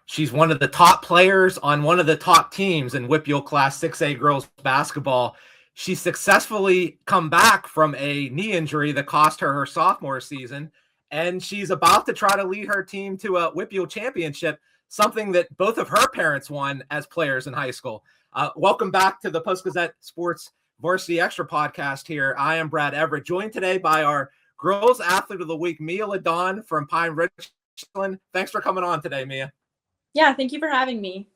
She's one of the top players on one of the top teams in WPIAL Class 6A girls basketball. She successfully come back from a knee injury that cost her sophomore season, and she's about to try to lead her team to a WPIAL championship, something that both of her parents won as players in high school. Welcome back to the Post-Gazette Sports Varsity Extra podcast here. I am Brad Everett, joined today by our Girls Athlete of the Week, Mia LeDonne from Pine-Richland. Thanks for coming on today, Mia. Yeah, thank you for having me.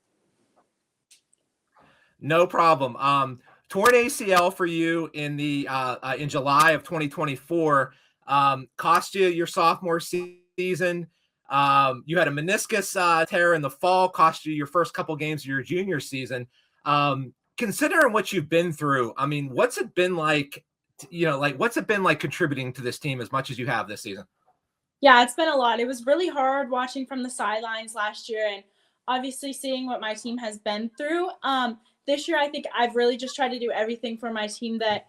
No problem. Torn ACL for you in July of 2024 cost you your sophomore season. You had a meniscus tear in the fall, cost you your first couple games of your junior season. Considering what you've been through, I mean, what's it been like? What's it been like contributing to this team as much as you have this season? Yeah, it's been a lot. It was really hard watching from the sidelines last year and obviously seeing what my team has been through. This year, I think I've really just tried to do everything for my team that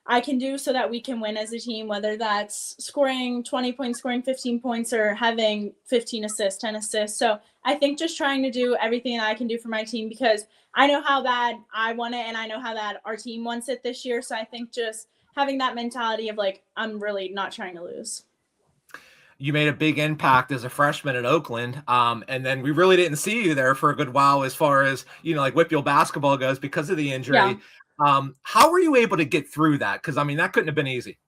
I can do so that we can win as a team, whether that's scoring 20 points, scoring 15 points, or having 15 assists, 10 assists. So I think just trying to do everything that I can do for my team, because I know how bad I want it and I know how bad our team wants it this year. So I think just having that mentality of like, I'm really not trying to lose. You made a big impact as a freshman at Oakland. And then we really didn't see you there for a good while as far as, WPIAL basketball goes because of the injury. Yeah. How were you able to get through that? Because, I mean, that couldn't have been easy.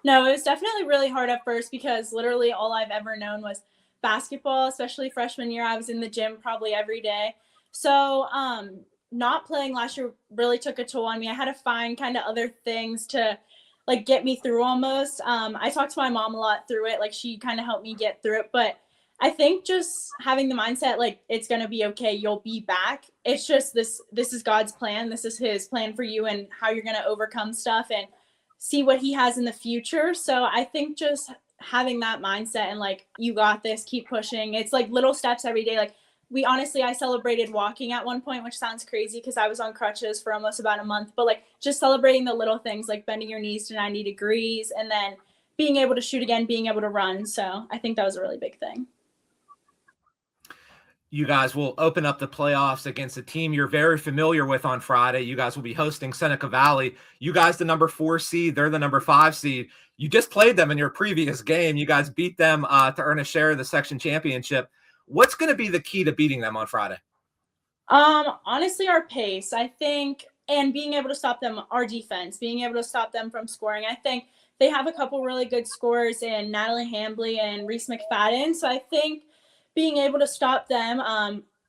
No, it was definitely really hard at first because literally all I've ever known was basketball, especially freshman year. I was in the gym probably every day. So not playing last year really took a toll on me. I had to find kind of other things to like get me through almost. I talked to my mom a lot through it. Like she kind of helped me get through it. But I think just having the mindset, like it's going to be okay. You'll be back. It's just this is God's plan. This is his plan for you and how you're going to overcome stuff and see what he has in the future. So I think just having that mindset and like, you got this, keep pushing. It's like little steps every day. Like I celebrated walking at one point, which sounds crazy because I was on crutches for almost about a month, but like just celebrating the little things like bending your knees to 90 degrees and then being able to shoot again, being able to run. So I think that was a really big thing. You guys will open up the playoffs against a team you're very familiar with on Friday. You guys will be hosting Seneca Valley. You guys, the number 4 seed, they're the number 5 seed. You just played them in your previous game. You guys beat them to earn a share of the section championship. What's going to be the key to beating them on Friday? Honestly, our pace, I think, and being able to stop them, our defense, being able to stop them from scoring. I think they have a couple really good scorers in Natalie Hambley and Reese McFadden. So I think being able to stop them,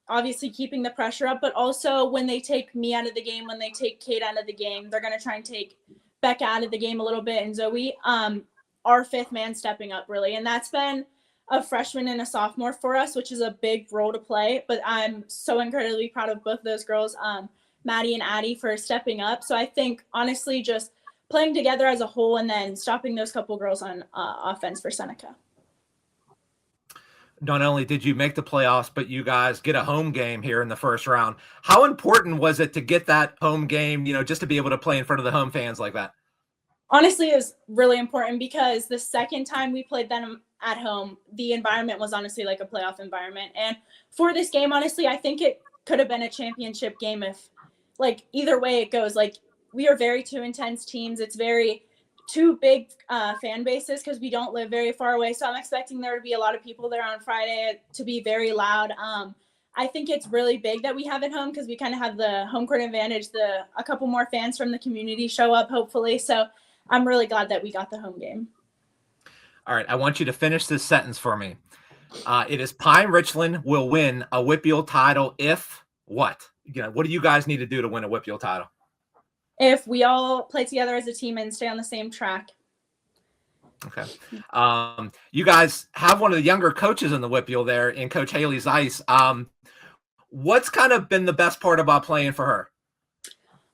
obviously keeping the pressure up, but also when they take me out of the game, when they take Kate out of the game, they're going to try and take Becca out of the game a little bit. And Zoe, our 5th man stepping up really. And that's been a freshman and a sophomore for us, which is a big role to play. But I'm so incredibly proud of both those girls, Maddie and Addie, for stepping up. So I think honestly just playing together as a whole and then stopping those couple girls on offense for Seneca. Not only did you make the playoffs, but you guys get a home game here in the first round. How important was it to get that home game, just to be able to play in front of the home fans like that? Honestly, it was really important because the second time we played them at home, the environment was honestly like a playoff environment. And for this game, honestly, I think it could have been a championship game if, like, either way it goes. Like, we are very 2 intense teams. It's very 2 big fan bases because we don't live very far away. So I'm expecting there to be a lot of people there on Friday to be very loud. I think it's really big that we have it home because we kind of have the home court advantage. A couple more fans from the community show up, hopefully. So I'm really glad that we got the home game. All right, I want you to finish this sentence for me. It is Pine-Richland will win a WPIAL title if what? What do you guys need to do to win a WPIAL title? If we all play together as a team and stay on the same track. Okay. You guys have one of the younger coaches in the WPIAL there in Coach Haley Zeiss. What's kind of been the best part about playing for her?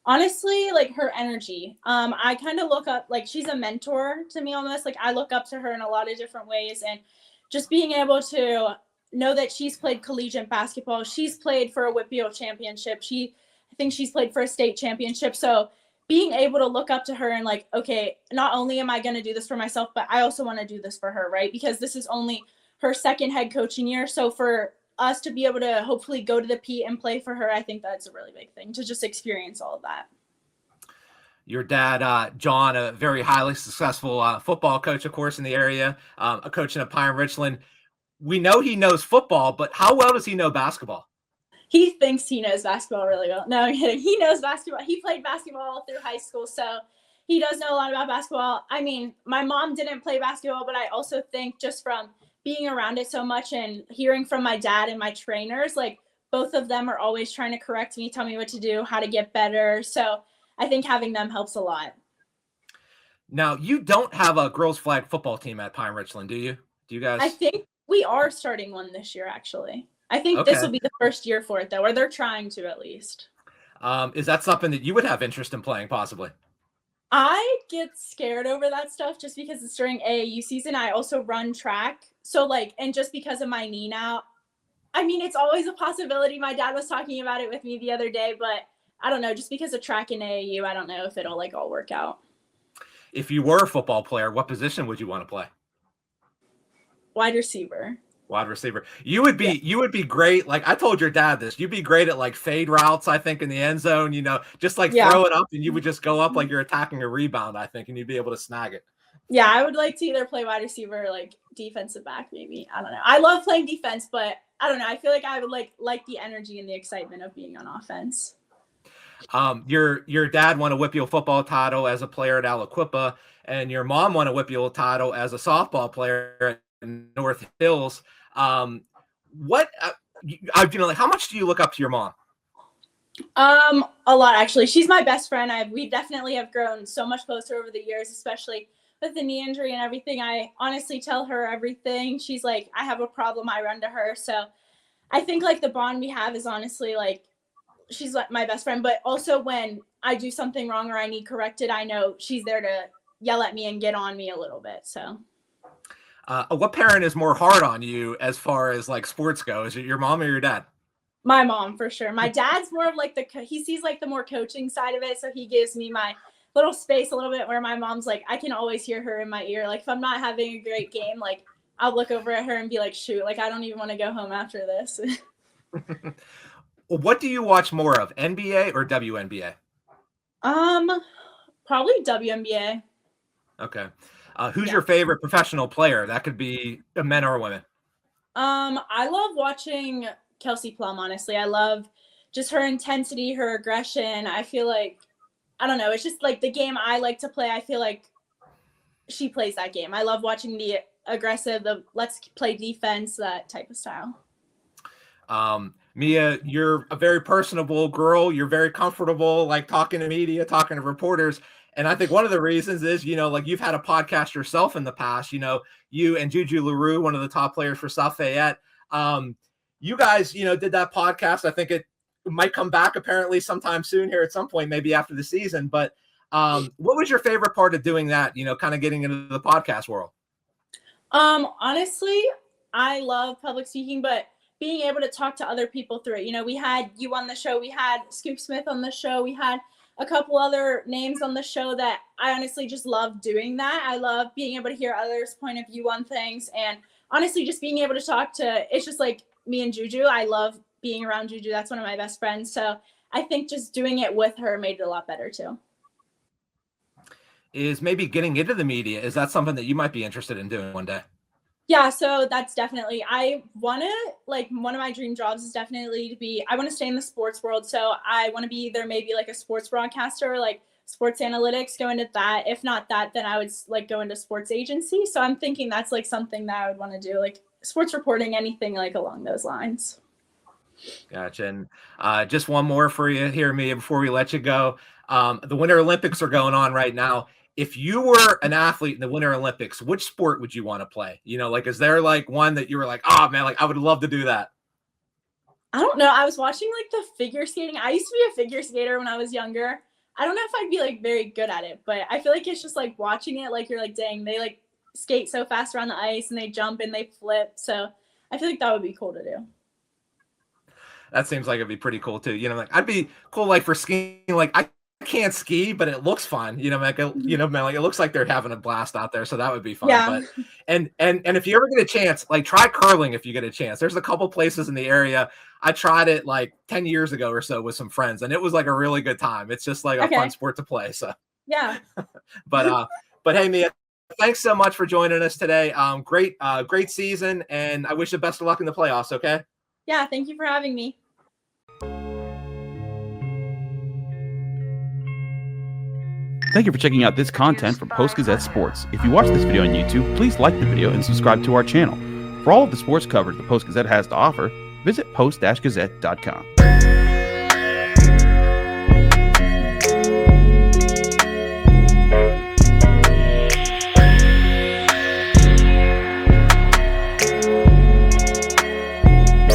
Honestly, like her energy. I kind of look up, like she's a mentor to me almost. Like I look up to her in a lot of different ways, and just being able to know that she's played collegiate basketball. She's played for a WPIAL championship. I think she's played for a state championship. So being able to look up to her and like, okay, not only am I going to do this for myself, but I also want to do this for her, right? Because this is only her second head coaching year. So for us to be able to hopefully go to the Pete and play for her, I think that's a really big thing to just experience all of that. Your dad, John, a very highly successful football coach, of course, in the area, a coach in Pine-Richland. We know he knows football, but how well does he know basketball? He thinks he knows basketball really well. No, I'm kidding. He knows basketball. He played basketball all through high school, so he does know a lot about basketball. I mean, my mom didn't play basketball, but I also think just from being around it so much and hearing from my dad and my trainers, like both of them are always trying to correct me, tell me what to do, how to get better. So I think having them helps a lot. Now, you don't have a girls flag football team at Pine-Richland, do you? Do you guys? I think we are starting one this year, actually. I think this will be the first year for it, though, or they're trying to at least. Is that something that you would have interest in playing, possibly? I get scared over that stuff just because it's during AAU season. I also run track. So, like, and just because of my knee now, I mean, it's always a possibility. My dad was talking about it with me the other day, but I don't know. Just because of track and AAU, I don't know if it'll, like, all work out. If you were a football player, what position would you want to play? Wide receiver. Wide receiver. You would be great. Like I told your dad this, you'd be great at like fade routes, I think, in the end zone, just like throw it up and you would just go up like you're attacking a rebound, I think, and you'd be able to snag it. Yeah, I would like to either play wide receiver or like defensive back, maybe. I don't know. I love playing defense, but I don't know. I feel like I would like the energy and the excitement of being on offense. Your dad won a WPIAL football title as a player at Aliquippa, and your mom won a WPIAL title as a softball player at North Hills. Like how much do you look up to your mom? A lot, actually. She's my best friend. We definitely have grown so much closer over the years, especially with the knee injury and everything. I honestly tell her everything. She's like, I have a problem, I run to her. So I think like the bond we have is honestly like, she's like my best friend, but also when I do something wrong or I need corrected, I know she's there to yell at me and get on me a little bit. So what parent is more hard on you as far as like sports go? Is it your mom or your dad? My mom, for sure. My dad's more of like he sees like the more coaching side of it. So he gives me my little space a little bit where my mom's like, I can always hear her in my ear. Like if I'm not having a great game, like I'll look over at her and be like, shoot, like I don't even want to go home after this. What do you watch more of, NBA or WNBA? Probably WNBA. Okay. Who's your favorite professional player? That could be a men or women. I love watching Kelsey Plum, honestly. I love just her intensity, her aggression. I feel like, I don't know, it's just like the game I like to play. I feel like she plays that game. I love watching the aggressive, the let's play defense, that type of style. Mia, you're a very personable girl. You're very comfortable, like talking to media, talking to reporters. And I think one of the reasons is, like you've had a podcast yourself in the past, you and Juju Leroux, one of the top players for South Fayette. You guys, did that podcast. I think it might come back apparently sometime soon here at some point, maybe after the season. But what was your favorite part of doing that, kind of getting into the podcast world? Honestly, I love public speaking, but being able to talk to other people through it. We had you on the show. We had Scoop Smith on the show. We had a couple other names on the show that I honestly just love doing that. I love being able to hear others' point of view on things. And honestly, just being able to talk to, it's just like me and Juju. I love being around Juju. That's one of my best friends. So I think just doing it with her made it a lot better too. Is maybe getting into the media, is that something that you might be interested in doing one day? Yeah, so that's definitely, I want to, like, one of my dream jobs is definitely to be, I want to stay in the sports world. So I want to be either maybe like a sports broadcaster or like sports analytics, go into that. If not that, then I would like go into sports agency. So I'm thinking that's like something that I would want to do, like sports reporting, anything like along those lines. Gotcha. And just one more for you here, Mia, before we let you go. The Winter Olympics are going on right now. If you were an athlete in the Winter Olympics, which sport would you want to play? Like, is there like one that you were like, oh man, like I would love to do that? I don't know. I was watching like the figure skating. I used to be a figure skater when I was younger. I don't know if I'd be like very good at it, but I feel like it's just like watching it. Like you're like, dang, they like skate so fast around the ice and they jump and they flip. So I feel like that would be cool to do. That seems like it'd be pretty cool too. Like I'd be cool like for skiing. Like I can't ski, but it looks fun. Like it looks like they're having a blast out there, so that would be fun. Yeah. But and if you ever get a chance, like try curling if you get a chance. There's a couple places in the area. I tried it like 10 years ago or so with some friends, and it was like a really good time. It's just like a fun sport to play. So yeah. but hey, Mia, thanks so much for joining us today. Great season, and I wish you the best of luck in the playoffs. Okay. Yeah. Thank you for having me. Thank you for checking out this content from Post-Gazette Sports. If you watch this video on YouTube, please like the video and subscribe to our channel. For all of the sports coverage the Post-Gazette has to offer, visit post-gazette.com.